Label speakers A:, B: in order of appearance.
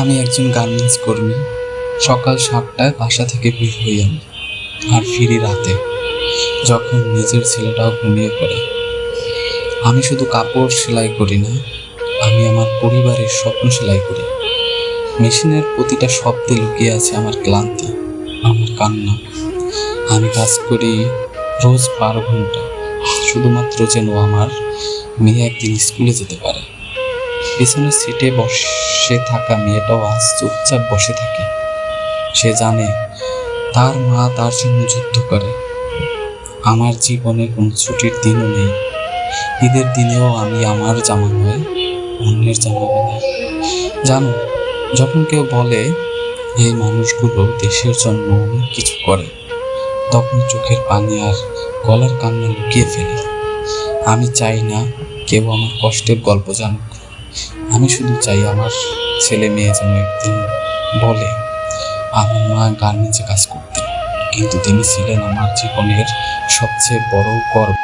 A: আমি একজন গার্মেন্টস কর্মী। সকাল 7টায় বাসা থেকে বের হই আমি, আর ফিরি রাতে, যখন নিজের ছেলেটাও ঘুমিয়ে পড়ে। আমি শুধু কাপড় সেলাই করি না, আমি আমার পরিবারের স্বপ্ন সেলাই করি। মেশিনের প্রতিটা শব্দে লুকিয়ে আছে আমার ক্লান্তি, আমার কান্না। আমি কাজ করি রোজ 12 ঘন্টা, শুধুমাত্র যেন আমার মেয়ে একদিন স্কুলে যেতে পারে। পেছনের সিটে বসে থাকা মেয়েটাও আজ চুপচাপ বসে থাকে। সে জানে তার মা তার জন্য যুদ্ধ করে। আমার জীবনে কোনো ছুটির দিনও নেই। ঈদের দিনেও আমি আমার জামা নয়, অন্যের জামা বানাই। জানো, যখন কেউ বলে এই মানুষগুলো দেশের জন্য অনেক কিছু করে, তখন চোখের পানি আর গলার কান্না লুকিয়ে ফেলি। আমি চাই না কেউ আমার কষ্টের গল্প জানুক। আমি শুধু চাই আমার ছেলে মেয়ে যেন একদিন বলে, আমার মা গার্মেন্টসে কাজ করতেন, কিন্তু তিনি ছিলেন আমার জীবনের সবচেয়ে বড় গর্ব।